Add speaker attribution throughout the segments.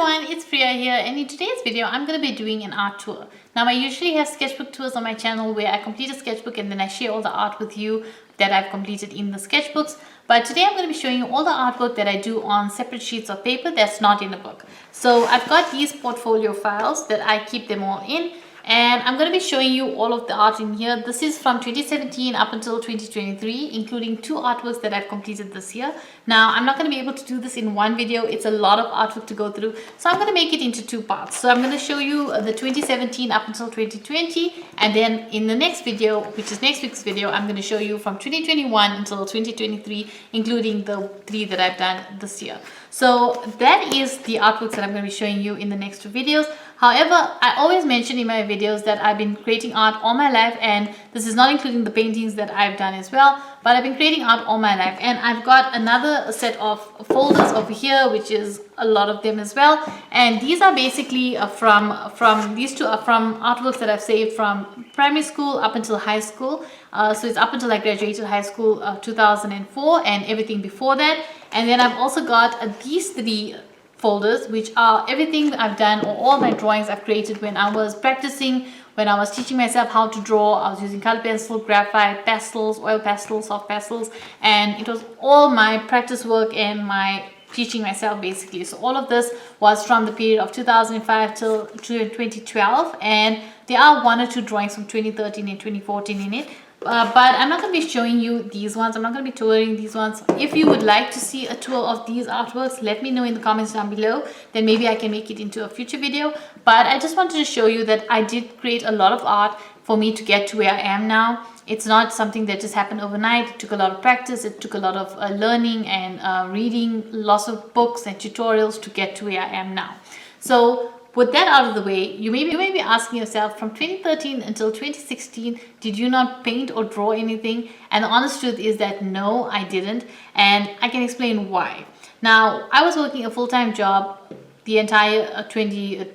Speaker 1: everyone, it's Priya here, and in today's video I'm going to be doing an art tour. Now I usually have sketchbook tours on my channel where I complete a sketchbook and then I share all the art with you that I've completed in the sketchbooks. But today I'm going to be showing you all the artwork that I do on separate sheets of paper that's not in a book. So I've got these portfolio files that I keep them all in. And I'm going to be showing you all of the art in here. This is from 2017 up until 2023, including 2 artworks that I've completed this year. Now, I'm not going to be able to do this in one video. It's a lot of artwork to go through. So I'm going to make it into 2 parts. So I'm going to show you the 2017 up until 2020. And then in the next video, which is next week's video, I'm going to show you from 2021 until 2023, including the 3 that I've done this year. So that is the artworks that I'm going to be showing you in the next 2 videos. However, I always mention in my videos that I've been creating art all my life, and this is not including the paintings that I've done as well, but I've been creating art all my life. And I've got another set of folders over here, which is a lot of them as well. And these are basically these 2 are from artworks that I've saved from primary school up until high school. So it's up until I graduated high school 2004 and everything before that. And then I've also got these 3 folders, which are everything I've done or all my drawings I've created when I was practicing, when I was teaching myself how to draw. I was using color pencil, graphite, pastels, oil pastels, soft pastels, and it was all my practice work and my teaching myself basically. So all of this was from the period of 2005 till 2012, and there are 1 or 2 drawings from 2013 and 2014 in it. But I'm not going to be showing you these ones. I'm not going to be touring these ones. If you would like to see a tour of these artworks, let me know in the comments down below. Then maybe I can make it into a future video. But I just wanted to show you that I did create a lot of art for me to get to where I am now. It's not something that just happened overnight. It took a lot of practice. It took a lot of learning and reading lots of books and tutorials to get to where I am now. So with that out of the way, you may be asking yourself, from 2013 until 2016, did you not paint or draw anything? And the honest truth is that no, I didn't. And I can explain why. Now, I was working a full-time job the entire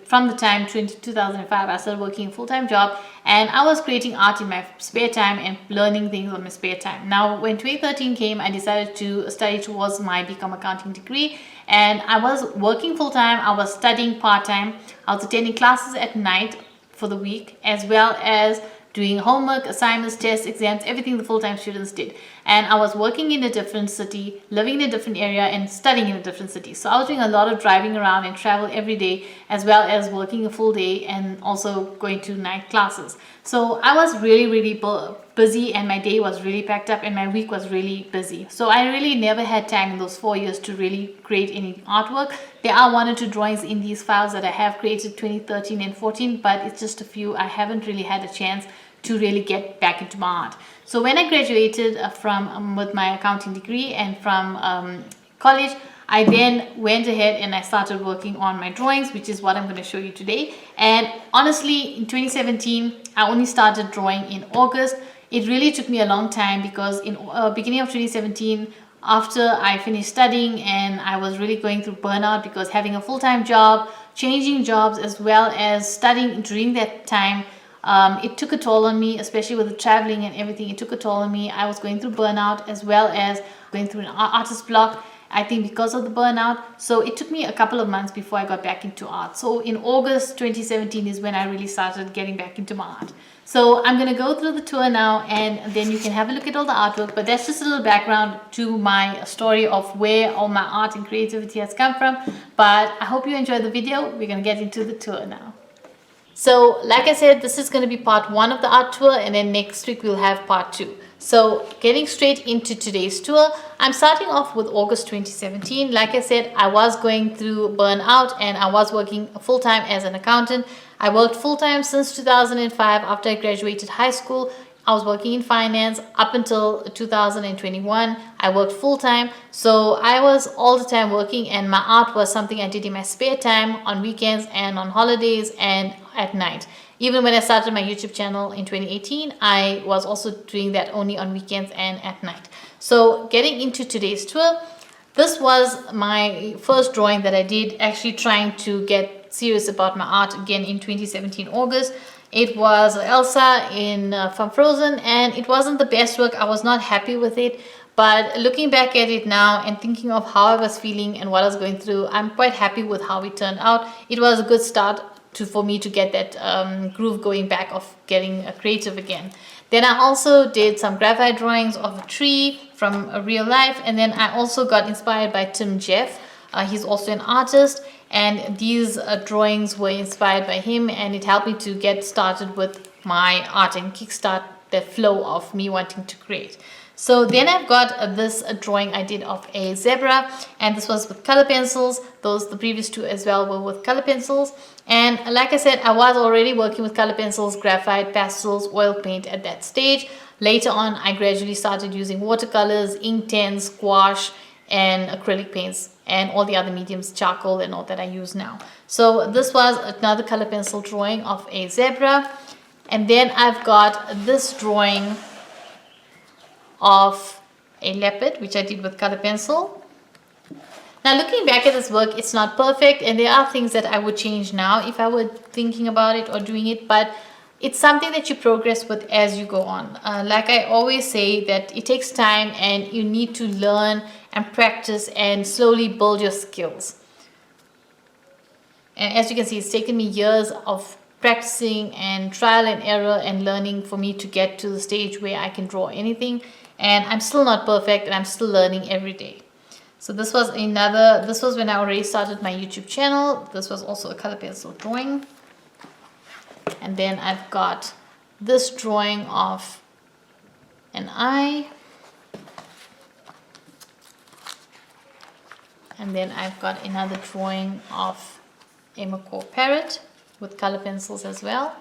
Speaker 1: from the time 2005, I started working a full-time job, and I was creating art in my spare time and learning things on my spare time. Now, when 2013 came, I decided to study towards my BCom accounting degree, and I was working full-time. I was studying part-time. I was attending classes at night for the week, as well as doing homework, assignments, tests, exams, everything the full-time students did. And I was working in a different city, living in a different area, and studying in a different city. So I was doing a lot of driving around and travel every day, as well as working a full day and also going to night classes. So I was really busy, and my day was really packed up and my week was really busy. So I really never had time in those 4 years to really create any artwork. There are 1 or 2 drawings in these files that I have created 2013 and 14, but it's just a few. I haven't really had a chance to really get back into my art. So when I graduated with my accounting degree and from college, I then went ahead and I started working on my drawings, which is what I'm going to show you today. And honestly, in 2017, I only started drawing in August. It really took me a long time because in beginning of 2017, after I finished studying and I was really going through burnout because having a full-time job, changing jobs, as well as studying during that time, it took a toll on me, especially with the traveling and everything. It took a toll on me. I was going through burnout as well as going through an artist block, I think because of the burnout. So it took me a couple of months before I got back into art. So in August 2017 is when I really started getting back into my art. So I'm going to go through the tour now, and then you can have a look at all the artwork. But that's just a little background to my story of where all my art and creativity has come from. But I hope you enjoyed the video. We're going to get into the tour now. So like I said, this is going to be part 1 of the art tour, and then next week we'll have part 2. So getting straight into today's tour, I'm starting off with August 2017. Like I said, I was going through burnout and I was working full-time as an accountant. I worked full-time since 2005 after I graduated high school. I was working in finance up until 2021. I worked full-time, so I was all the time working, and my art was something I did in my spare time, on weekends and on holidays and at night. Even when I started my YouTube channel in 2018, I was also doing that only on weekends and at night. So getting into today's tour, this was my first drawing that I did, actually trying to get serious about my art again in 2017 August. It was Elsa from Frozen, and it wasn't the best work. I was not happy with it, But looking back at it now and thinking of how I was feeling and what I was going through, I'm quite happy with how it turned out. It was a good start for me to get that groove going back of getting creative again. Then I also did some graphite drawings of a tree from real life, and then I also got inspired by Tim Jeff. He's also an artist, and these drawings were inspired by him, and it helped me to get started with my art and kickstart the flow of me wanting to create. So then I've got this drawing I did of a zebra, and this was with color pencils. The previous two as well were with color pencils. And like I said, I was already working with color pencils, graphite, pastels, oil paint at that stage. Later on, I gradually started using watercolors, Inktense, gouache, and acrylic paints, and all the other mediums, charcoal and all that I use now. So this was another color pencil drawing of a zebra. And then I've got this drawing of a leopard, which I did with color pencil. Now looking back at this work, it's not perfect, and there are things that I would change now if I were thinking about it or doing it, but it's something that you progress with as you go on. Like I always say, that it takes time and you need to learn and practice and slowly build your skills. And as you can see, it's taken me years of practicing and trial and error and learning for me to get to the stage where I can draw anything. And I'm still not perfect, and I'm still learning every day. So this was when I already started my YouTube channel. This was also a color pencil drawing. And then I've got this drawing of an eye. And then I've got another drawing of a macaw parrot with color pencils as well.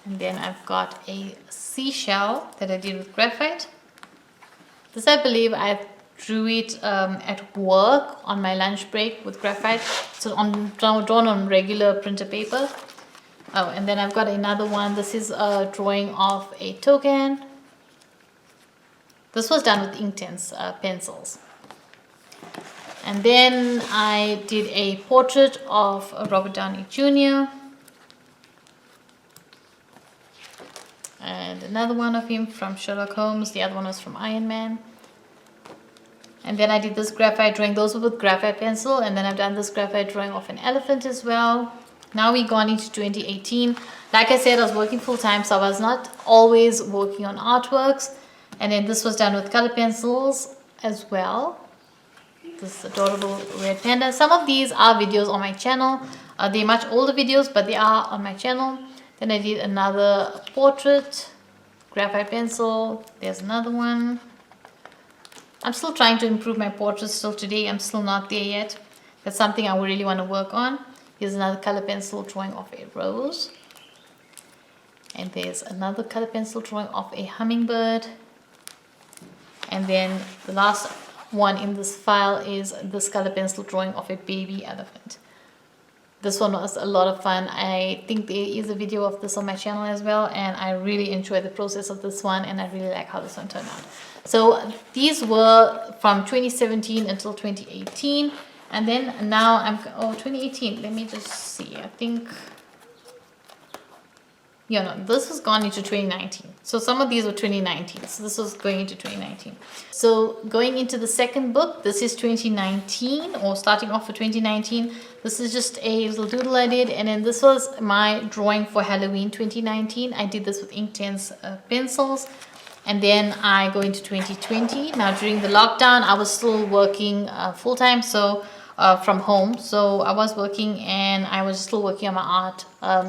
Speaker 1: And then I've got a seashell that I did with graphite. This, I believe, I drew it at work on my lunch break with graphite. So drawn on regular printer paper. Oh, and then I've got another one. This is a drawing of a toucan. This was done with Inktense pencils. And then I did a portrait of Robert Downey Jr. And another one of him from Sherlock Holmes. The other one was from Iron Man. And then I did this graphite drawing. Those were with graphite pencil. And then I've done this graphite drawing of an elephant as well. Now we've gone into 2018. Like I said, I was working full time, so I was not always working on artworks. And then this was done with color pencils as well. This adorable red panda. Some of these are videos on my channel. They're much older videos, but they are on my channel. Then I did another portrait, graphite pencil. There's another one. I'm still trying to improve my portraits till today. I'm still not there yet. That's something I really want to work on. Here's another color pencil drawing of a rose. And there's another color pencil drawing of a hummingbird. And then the last one in this file is this color pencil drawing of a baby elephant. This one was a lot of fun. I think there is a video of this on my channel as well, and I really enjoyed the process of this one, and I really like how this one turned out. So these were from 2017 until 2018, and then now 2018, let me just see, I think, this has gone into 2019. So some of these were 2019. So this was going into 2019. So going into the second book, this is 2019, or starting off for 2019. This is just a little doodle I did. And then this was my drawing for Halloween 2019. I did this with Inktense pencils. And then I go into 2020. Now during the lockdown, I was still working full-time. So from home, so I was working, and I was still working on my art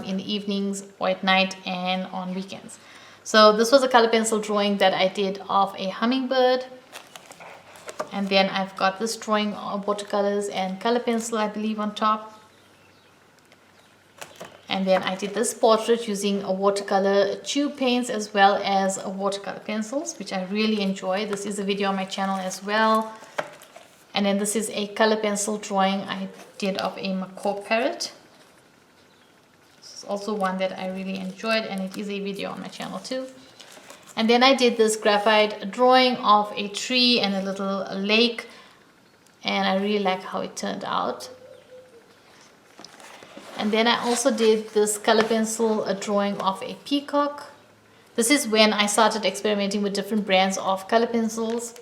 Speaker 1: in the evenings or at night and on weekends. So this was a color pencil drawing that I did of a hummingbird. And then I've got this drawing of watercolors and color pencil, I believe, on top. And then I did this portrait using a watercolor tube paints as well as watercolor pencils, which I really enjoy. This is a video on my channel as well. And then this is a color pencil drawing I did of a macaw parrot. This is also one that I really enjoyed, and it is a video on my channel too. And then I did this graphite drawing of a tree and a little lake, and I really like how it turned out. And then I also did this color pencil drawing of a peacock. This is when I started experimenting with different brands of color pencils.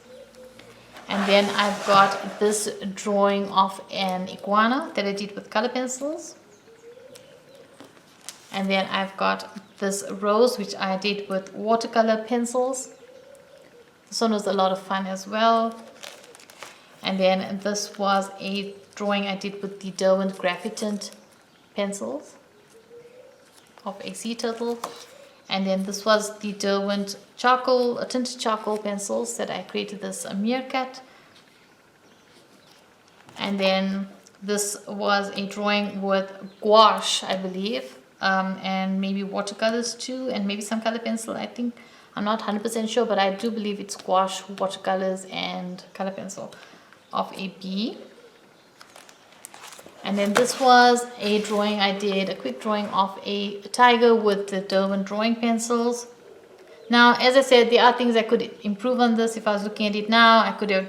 Speaker 1: And then I've got this drawing of an iguana that I did with color pencils. And then I've got this rose which I did with watercolor pencils. This one was a lot of fun as well. And then this was a drawing I did with the Derwent Graphitint pencils of a sea turtle. And then this was the Derwent charcoal, tinted charcoal pencils that I created this meerkat. And then this was a drawing with gouache, I believe, and maybe watercolors too, and maybe some color pencil. I think, I'm not 100% sure, but I do believe it's gouache, watercolors, and color pencil of a bee. And then this was a drawing I did, a quick drawing of a tiger with the Derwent drawing pencils. Now, as I said, there are things I could improve on this. If I was looking at it now, I could have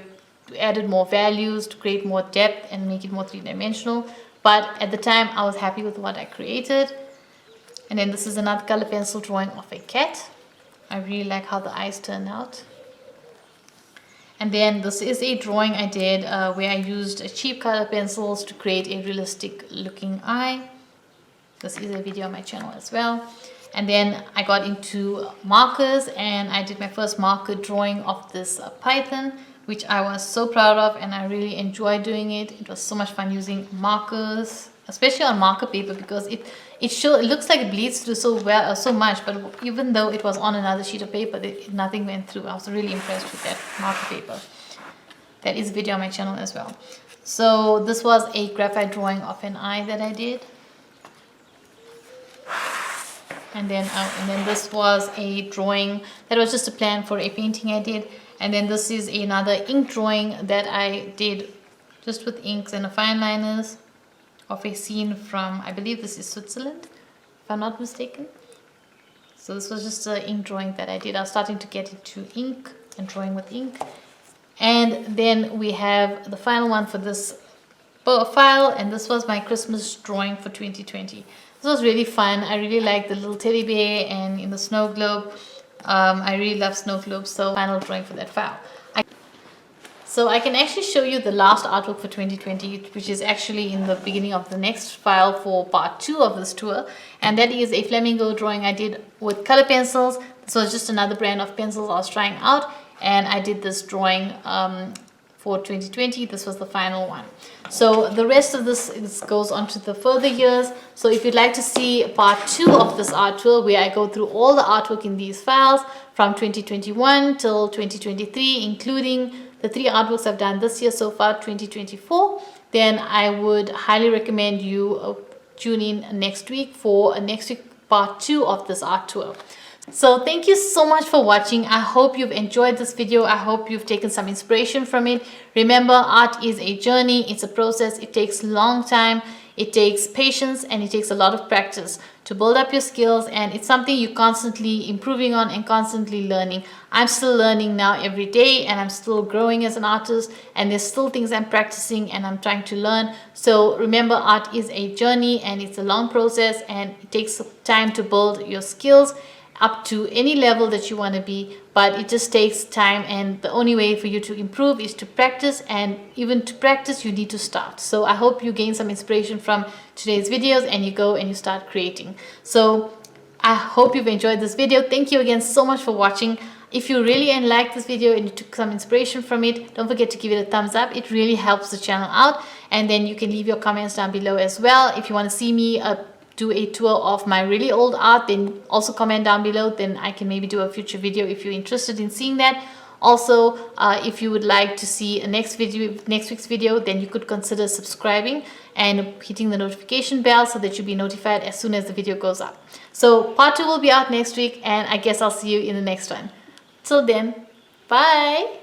Speaker 1: added more values to create more depth and make it more three-dimensional. But at the time, I was happy with what I created. And then this is another color pencil drawing of a cat. I really like how the eyes turn out. And then this is a drawing I did where I used cheap color pencils to create a realistic looking eye. This is a video on my channel as well. And then I got into markers and I did my first marker drawing of this python, which I was so proud of, and I really enjoyed doing it. It was so much fun using markers, especially on marker paper, because it looks like it bleeds through so much, but even though it was on another sheet of paper, nothing went through. I was really impressed with that marker paper. That is a video on my channel as well. So this was a graphite drawing of an eye that I did. And then this was a drawing that was just a plan for a painting I did. And then this is another ink drawing that I did just with inks and fine liners of a scene from, I believe this is Switzerland, if I'm not mistaken. So this was just an ink drawing that I did. I was starting to get into ink and drawing with ink. And then we have the final one for this file, and this was my Christmas drawing for 2020. This was really fun. I really liked the little teddy bear and in the snow globe. I really love snow globes, so final drawing for that file. So I can actually show you the last artwork for 2020, which is actually in the beginning of the next file for part 2 of this tour. And that is a flamingo drawing I did with color pencils. This was just another brand of pencils I was trying out. And I did this drawing for 2020. This was the final one. So the rest of this goes on to the further years. So if you'd like to see part 2 of this art tour, where I go through all the artwork in these files from 2021 till 2023, including the 3 artworks I've done this year so far, 2024, then I would highly recommend you tune in next week for next week part 2 of this art tour. So thank you so much for watching. I hope you've enjoyed this video. I hope you've taken some inspiration from it. Remember, art is a journey. It's a process. It takes a long time. It takes patience, and it takes a lot of practice to build up your skills, and it's something you're constantly improving on and constantly learning. I'm still learning now every day, and I'm still growing as an artist, and there's still things I'm practicing and I'm trying to learn. So remember, art is a journey and it's a long process, and it takes time to build your skills up to any level that you want to be, but it just takes time, and the only way for you to improve is to practice, and even to practice you need to start. So I hope you gain some inspiration from today's videos and you go and you start creating. So I hope you've enjoyed this video. Thank you again so much for watching. If you really liked this video and you took some inspiration from it, don't forget to give it a thumbs up. It really helps the channel out, and then you can leave your comments down below as well. If you want to see me do a tour of my really old art, then also comment down below. Then I can maybe do a future video if you're interested in seeing that. Also, if you would like to see a next week's video, then you could consider subscribing and hitting the notification bell so that you'll be notified as soon as the video goes up. So part 2 will be out next week, and I guess I'll see you in the next one. Till then, bye.